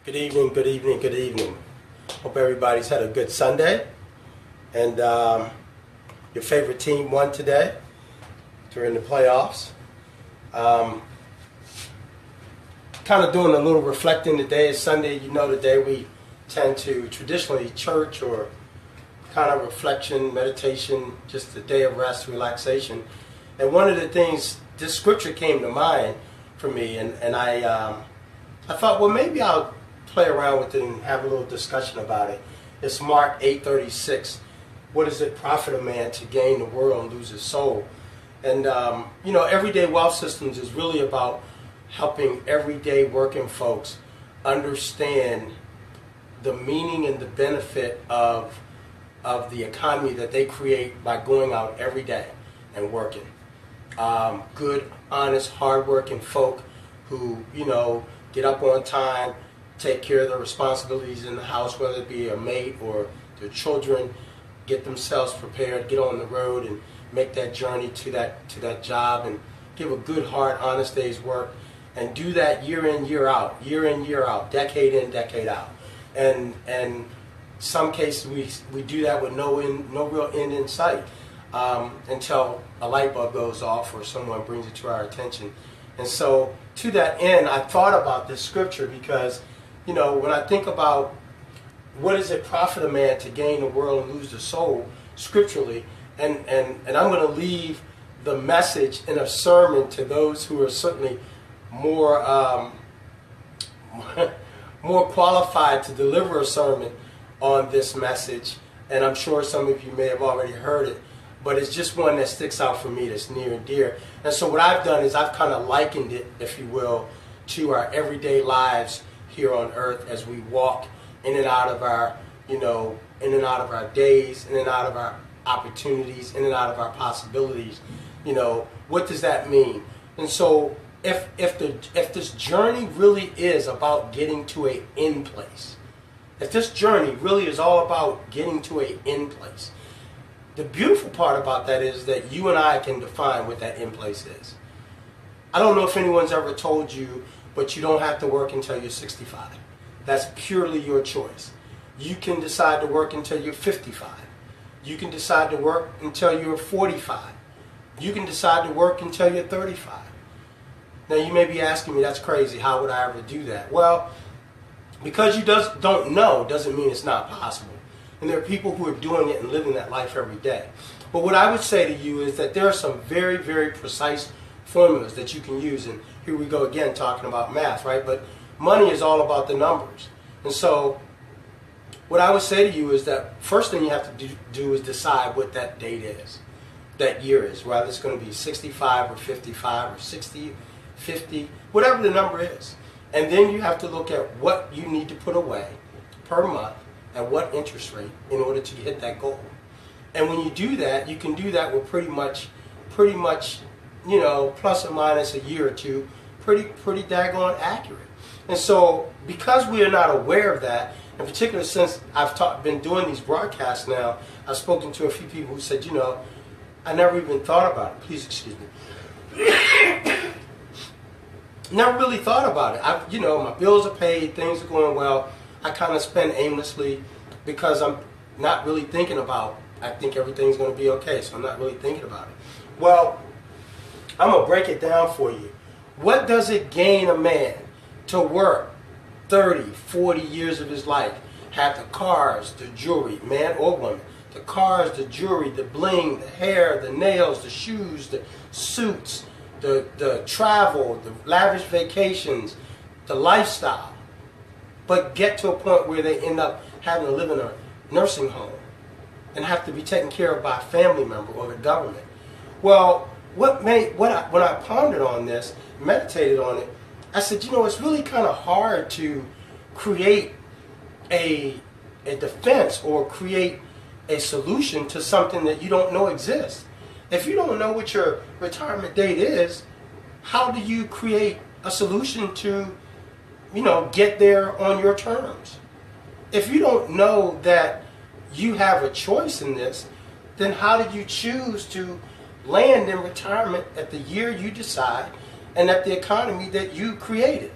Good evening, good evening, good evening. Hope everybody's had a good Sunday. And your favorite team won today during the playoffs. Kind of doing a little reflecting today. It's Sunday, you know, the day we tend to traditionally church or kind of reflection, meditation, just a day of rest, relaxation. And one of the things, this scripture came to mind for me, and I thought, well, maybe I'll play around with it and have a little discussion about it. It's Mark 8:36. What does it profit a man to gain the world and lose his soul? And, Everyday Wealth Systems is really about helping everyday working folks understand the meaning and the benefit of the economy that they create by going out every day and working. Good, honest, hardworking folk who, get up on time, take care of their responsibilities in the house, whether it be a mate or their children, get themselves prepared, get on the road and make that journey to that job and give a good, hard, honest day's work and do that year in, year out, decade in, decade out. And some cases we do that with no real end in sight until a light bulb goes off or someone brings it to our attention. And so to that end, I thought about this scripture because, when I think about what does it profit a man to gain the world and lose the soul scripturally, and I'm going to leave the message in a sermon to those who are certainly more qualified to deliver a sermon on this message, and I'm sure some of you may have already heard it, but it's just one that sticks out for me that's near and dear. And so what I've done is I've kind of likened it, if you will, to our everyday lives here on earth as we walk in and out of our, in and out of our days, in and out of our opportunities, in and out of our possibilities. What does that mean? And so if this journey really is about getting to an end place, if this journey really is all about getting to an end place, the beautiful part about that is that you and I can define what that end place is. I don't know if anyone's ever told you, but you don't have to work until you're 65. That's purely your choice. You can decide to work until you're 55. You can decide to work until you're 45. You can decide to work until you're 35. Now you may be asking me, that's crazy, how would I ever do that? Well, because you don't know doesn't mean it's not possible. And there are people who are doing it and living that life every day. But what I would say to you is that there are some very, very precise formulas that you can use. And here we go again talking about math, right? But money is all about the numbers. And so what I would say to you is that first thing you have to do is decide what that date is, that year is, whether it's going to be 65 or 55 or 60, 50, whatever the number is. And then you have to look at what you need to put away per month at what interest rate in order to hit that goal. And when you do that, you can do that with pretty much, plus or minus a year or two, pretty daggone accurate. And so because we are not aware of that, in particular since I've been doing these broadcasts now, I've spoken to a few people who said, I never even thought about it. Please excuse me. Never really thought about it. My bills are paid, things are going well. I kind of spend aimlessly because I'm not really thinking about, I think everything's going to be okay, so I'm not really thinking about it. Well, I'm going to break it down for you. What does it gain a man to work 30, 40 years of his life, have the cars, the jewelry, man or woman, the cars, the jewelry, the bling, the hair, the nails, the shoes, the suits, the travel, the lavish vacations, the lifestyle, but get to a point where they end up having to live in a nursing home and have to be taken care of by a family member or the government? Well, when I pondered on this, meditated on it, I said, it's really kind of hard to create a defense or create a solution to something that you don't know exists. If you don't know what your retirement date is, how do you create a solution to, get there on your terms? If you don't know that you have a choice in this, then how did you choose to land in retirement at the year you decide and at the economy that you created?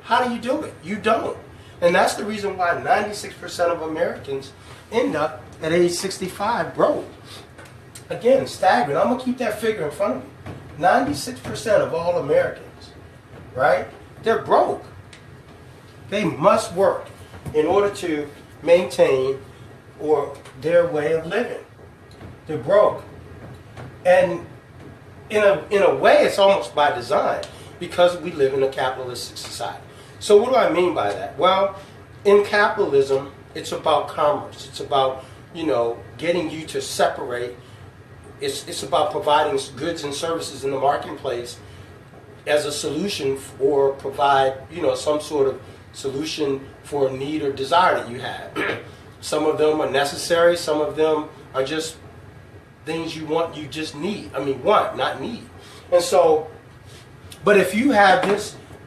How do you do it? You don't. And that's the reason why 96% of Americans end up at age 65 broke. Again, staggering. I'm going to keep that figure in front of you. 96% of all Americans, right? They're broke. They must work in order to maintain or their way of living. They're broke. And in a way, it's almost by design because we live in a capitalistic society. So what do I mean by that? Well, in capitalism, it's about commerce. It's about, getting you to separate. It's about providing goods and services in the marketplace as a solution or provide, some sort of solution for a need or desire that you have. Some of them are necessary. Some of them are just things you want, you just need. Want, not need. And so, but if you have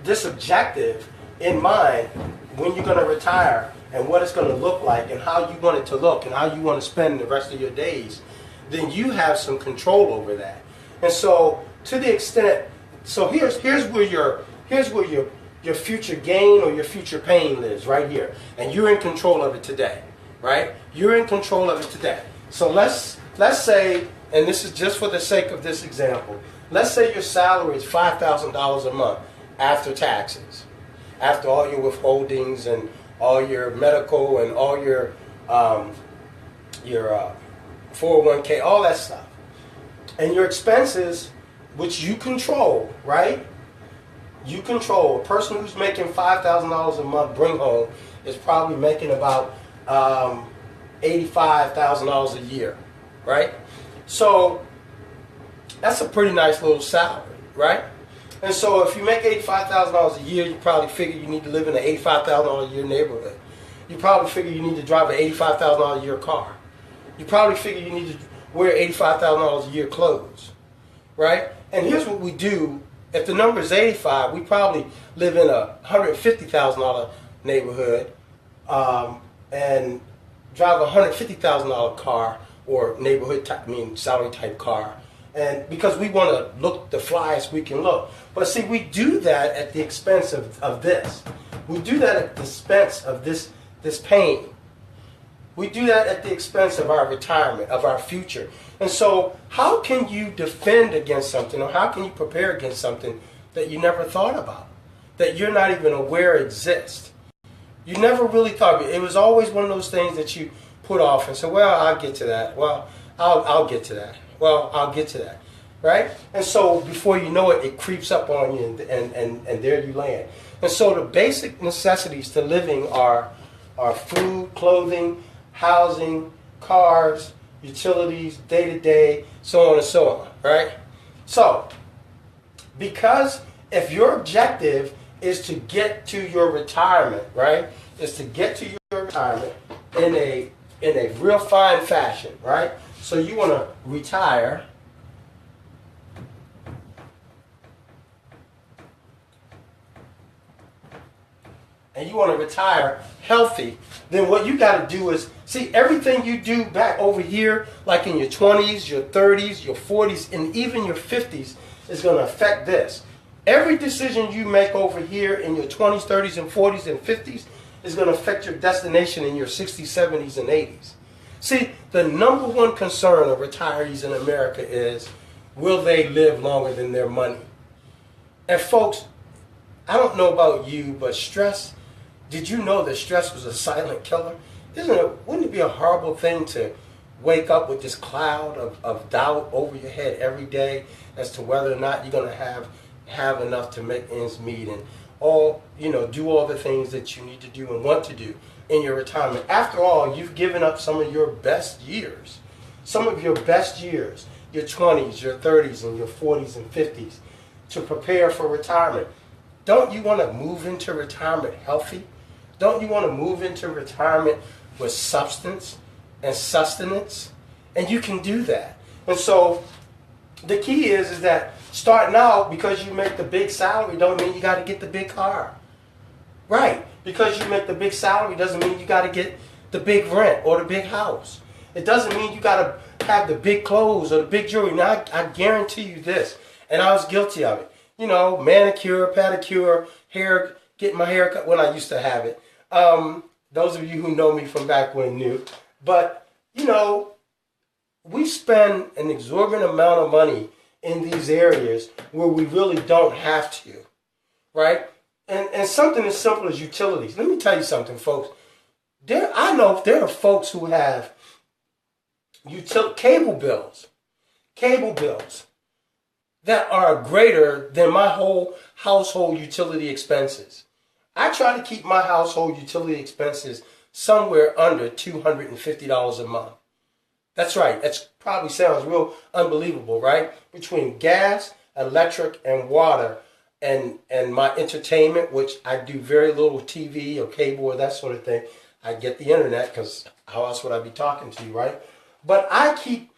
this objective in mind when you're going to retire and what it's going to look like and how you want it to look and how you want to spend the rest of your days, then you have some control over that. And so, to the extent, so here's where your future gain or your future pain lives, right here, and you're in control of it today, right? You're in control of it today. So let's say, and this is just for the sake of this example, let's say your salary is $5,000 a month after taxes, after all your withholdings and all your medical and all your 401k, all that stuff. And your expenses, which you control, right? You control. A person who's making $5,000 a month bring home is probably making about $85,000 a year, right? So that's a pretty nice little salary, right? And so if you make $85,000 a year, you probably figure you need to live in an $85,000 a year neighborhood. You probably figure you need to drive an $85,000 a year car. You probably figure you need to wear $85,000 a year clothes, right? And here's what we do. If the number is 85, we probably live in a $150,000 neighborhood and drive a $150,000 car or neighborhood type, salary type car. And because we want to look the flyest we can look. But see, we do that at the expense of this. We do that at the expense of this pain. We do that at the expense of our retirement, of our future. And so how can you defend against something, or how can you prepare against something that you never thought about, that you're not even aware exists? You never really thought of it. It was always one of those things that you put off and say, well, I'll get to that. Well, I'll get to that. Well, I'll get to that. Right? And so before you know it, it creeps up on you and there you land. And so the basic necessities to living are food, clothing, housing, cars, utilities, day-to-day, so on and so on, right? So, because if your objective is to get to your retirement, right, is to get to your retirement in a real fine fashion, right? So you want to retire and you want to retire healthy, then what you got to do is, see, everything you do back over here, like in your 20s, your 30s, your 40s, and even your 50s, is going to affect this. Every decision you make over here in your 20s, 30s, and 40s, and 50s is going to affect your destination in your 60s, 70s, and 80s. See, the number one concern of retirees in America is, will they live longer than their money? And folks, I don't know about you, but stress, did you know that stress was a silent killer? Wouldn't it be a horrible thing to wake up with this cloud of doubt over your head every day as to whether or not you're going to have enough to make ends meet and do all the things that you need to do and want to do in your retirement? After all, you've given up some of your best years. Some of your best years, your 20s, your 30s, and your 40s and 50s, to prepare for retirement. Don't you want to move into retirement healthy? Don't you want to move into retirement with substance and sustenance? And you can do that. And so the key is that starting out, because you make the big salary, don't mean you got to get the big car. Right. Because you make the big salary doesn't mean you got to get the big rent or the big house. It doesn't mean you got to have the big clothes or the big jewelry. Now, I guarantee you this, and I was guilty of it. Manicure, pedicure, hair, getting my hair cut when I used to have it. Those of you who know me from back when knew. But, you know, we spend an exorbitant amount of money in these areas where we really don't have to, right? And something as simple as utilities. Let me tell you something, folks. I know there are folks who have cable bills that are greater than my whole household utility expenses. I try to keep my household utility expenses somewhere under $250 a month. That's right. That probably sounds real unbelievable, right? Between gas, electric, and water, and my entertainment, which I do very little TV or cable or that sort of thing. I get the internet because how else would I be talking to you, right? But I keep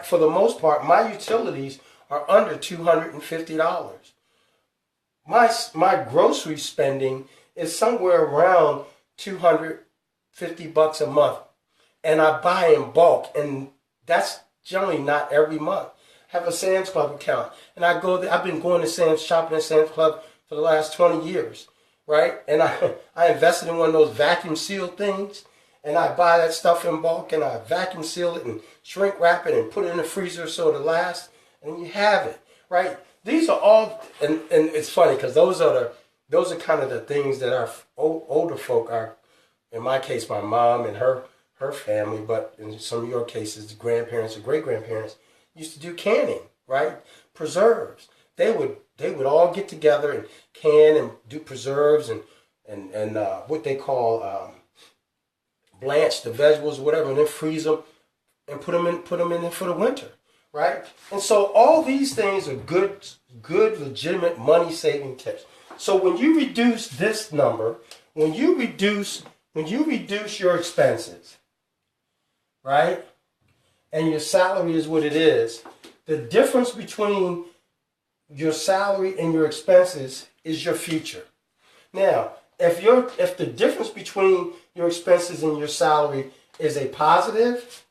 for the most part, my utilities are under $250. My grocery spending is somewhere around $250 a month, and I buy in bulk, and that's generally not every month. I have a Sam's Club account, and I go there. I've been going to shopping at Sam's Club for the last 20 years, right? And I invested in one of those vacuum seal things, and I buy that stuff in bulk, and I vacuum seal it and shrink wrap it and put it in the freezer so it'll last, and you have it, right? These are all, and it's funny because those are kind of the things that our older folk are. In my case, my mom and her family, but in some of your cases, the grandparents or great grandparents used to do canning, right? Preserves. They would all get together and can and do preserves and what they call blanch the vegetables or whatever, and then freeze them and put them in there for the winter, right? And so all these things are good legitimate money saving tips. So when you reduce this number, when you reduce your expenses, right? And your salary is what it is. The difference between your salary and your expenses is your future. Now, if the difference between your expenses and your salary is a positive,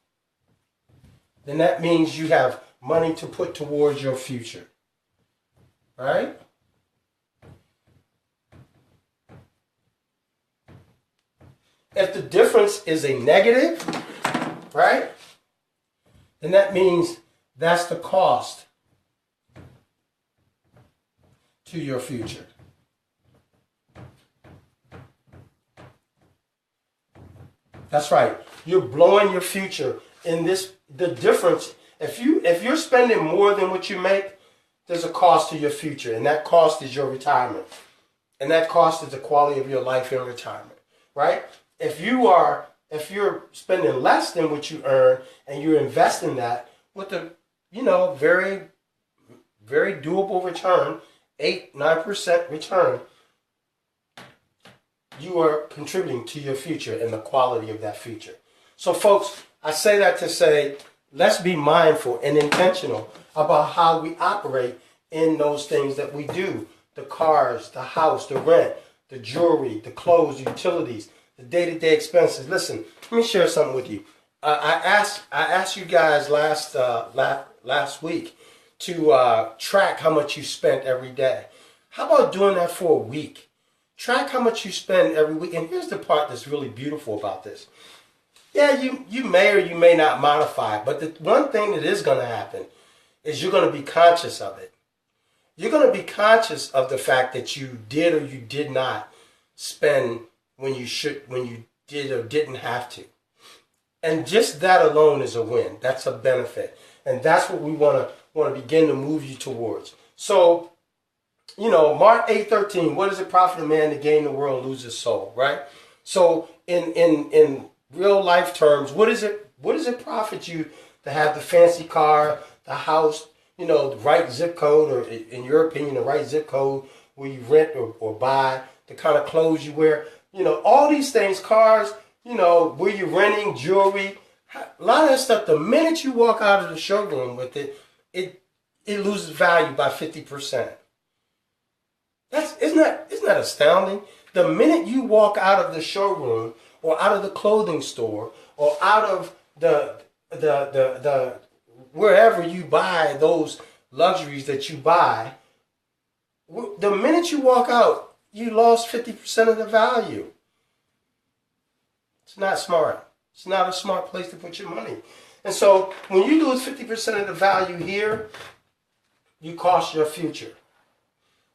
then that means you have money to put towards your future. Right? If the difference is a negative, right? Then that means that's the cost to your future. That's right. You're blowing your future in this. The difference, if you're spending more than what you make, there's a cost to your future, and that cost is your retirement. And that cost is the quality of your life in retirement, right? If you're spending less than what you earn and you're investing that with a, very, very doable return, 8-9% return, you are contributing to your future and the quality of that future. So folks, I say that to say, let's be mindful and intentional about how we operate in those things that we do. The cars, the house, the rent, the jewelry, the clothes, the utilities, the day-to-day expenses. Listen, let me share something with you. I asked you guys last week to track how much you spent every day. How about doing that for a week? Track how much you spend every week. And here's the part that's really beautiful about this. Yeah, you may or you may not modify it, but the one thing that is going to happen is you're going to be conscious of it. You're going to be conscious of the fact that you did or you did not spend when you did or didn't have to. And just that alone is a win. That's a benefit. And that's what we want to begin to move you towards. So, Mark 8:13, what does it profit a man to gain the world and lose his soul, right? So in real life terms, what does it profit you to have the fancy car, the house, the right zip code, or in your opinion, the right zip code where you rent or buy, the kind of clothes you wear, all these things, cars, where you're renting, jewelry, a lot of that stuff, the minute you walk out of the showroom with it loses value by 50%. Isn't that astounding? The minute you walk out of the showroom or out of the clothing store or out of the wherever you buy those luxuries that you buy, the minute you walk out, you lost 50% of the value. It's not smart. It's not a smart place to put your money. And so when you lose 50% of the value here, you cost your future.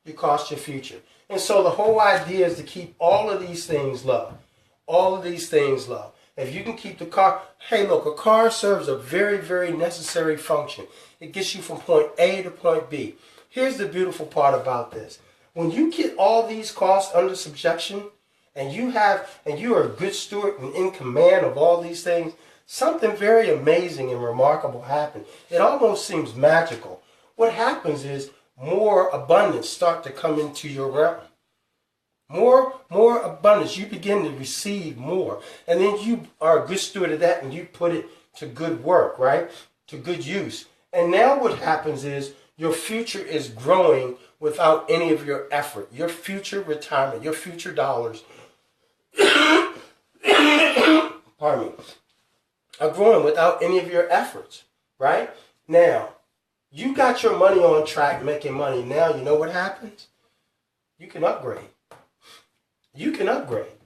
You cost your future. And so the whole idea is to keep all of these things low. All of these things low. If you can keep the car, hey look, a car serves a very, very necessary function. It gets you from point A to point B. Here's the beautiful part about this. When you get all these costs under subjection, and you are a good steward and in command of all these things, something very amazing and remarkable happens. It almost seems magical. What happens is more abundance start to come into your realm. More abundance. You begin to receive more. And then you are a good steward of that and you put it to good work, right? To good use. And now what happens is your future is growing without any of your effort. Your future retirement, your future dollars, pardon me, are growing without any of your efforts, right? Now, you got your money on track making money. Now, you know what happens? You can upgrade. You can upgrade.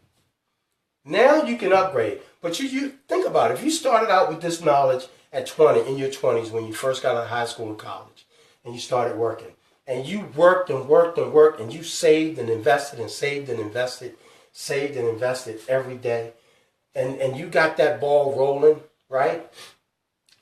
Now you can upgrade. But you think about it. If you started out with this knowledge at 20, in your 20s, when you first got out of high school and college, and you started working, and you worked and worked and worked, and you saved and invested and saved and invested, saved and invested every day, and you got that ball rolling, right?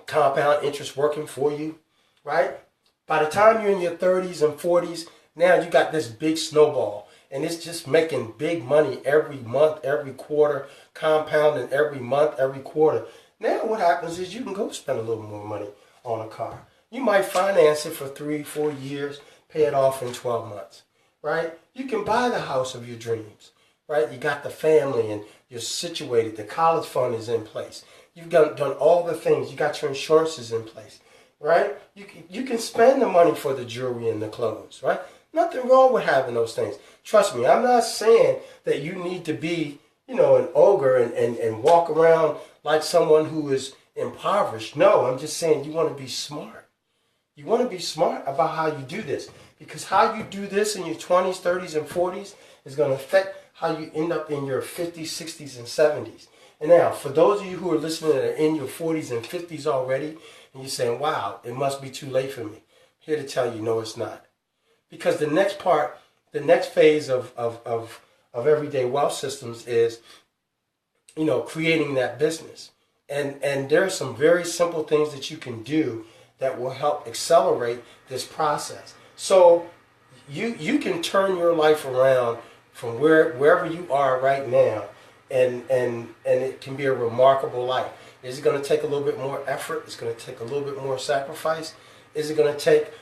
Compound interest working for you, right? By the time you're in your 30s and 40s, now you got this big snowball, and it's just making big money every month, every quarter, compounding every month, every quarter. Now what happens is you can go spend a little more money on a car. You might finance it for 3-4 years, pay it off in 12 months, right? You can buy the house of your dreams, right? You got the family and you're situated. The college fund is in place. You've done all the things. You got your insurances in place, right? You can spend the money for the jewelry and the clothes, right? Nothing wrong with having those things. Trust me, I'm not saying that you need to be, an ogre and walk around like someone who is impoverished. No, I'm just saying you want to be smart. You want to be smart about how you do this. Because how you do this in your 20s, 30s, and 40s is going to affect how you end up in your 50s, 60s, and 70s. And now, for those of you who are listening that are in your 40s and 50s already, and you're saying, wow, it must be too late for me. I'm here to tell you, no, it's not. Because the next phase of everyday wealth systems is, creating that business. And there are some very simple things that you can do that will help accelerate this process. So you can turn your life around from wherever you are right now, and it can be a remarkable life. Is it going to take a little bit more effort? It's going to take a little bit more sacrifice. Is it going to take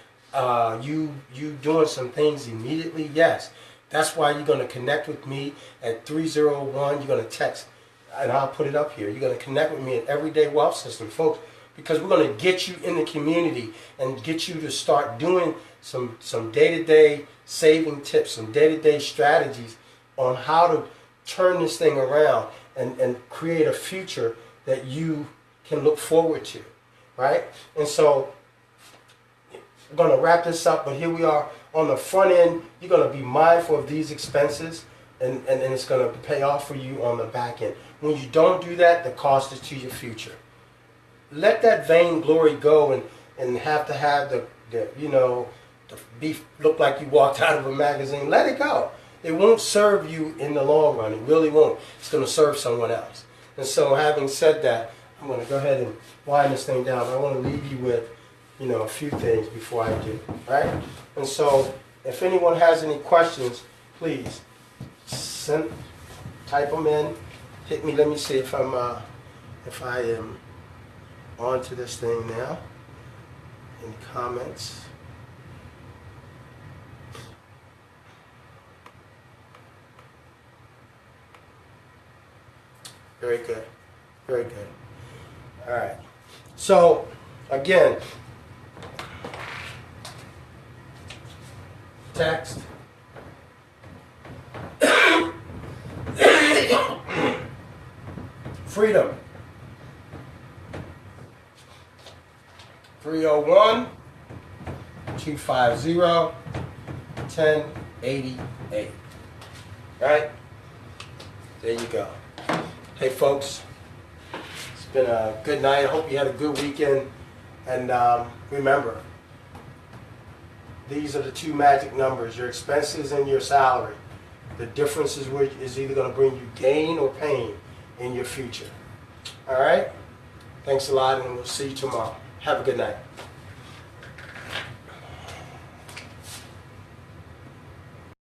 you doing some things immediately? Yes. That's why you're going to connect with me at 301. You're going to text, and I'll put it up here. You're going to connect with me at Everyday Wealth System, folks, because we're going to get you in the community and get you to start doing some day-to-day saving tips, some day-to-day strategies on how to turn this thing around and create a future that you can look forward to, right? And so we're going to wrap this up, but here we are on the front end. You're going to be mindful of these expenses, and it's going to pay off for you on the back end. When you don't do that, the cost is to your future. Let that vain glory go and have to have the look like you walked out of a magazine. Let it go. It won't serve you in the long run. It really won't. It's going to serve someone else. And so having said that, I'm going to go ahead and wind this thing down. I want to leave you with, a few things before I do. Right? And so if anyone has any questions, please type them in. Hit me. Let me see if I am onto this thing now. Any comments? Very good. Very good. All right. So, again, text. Freedom. 301-250-1088. Right? There you go. Hey, folks, it's been a good night. I hope you had a good weekend. And remember, these are the two magic numbers, your expenses and your salary. The difference is either going to bring you gain or pain in your future. All right? Thanks a lot, and we'll see you tomorrow. Have a good night.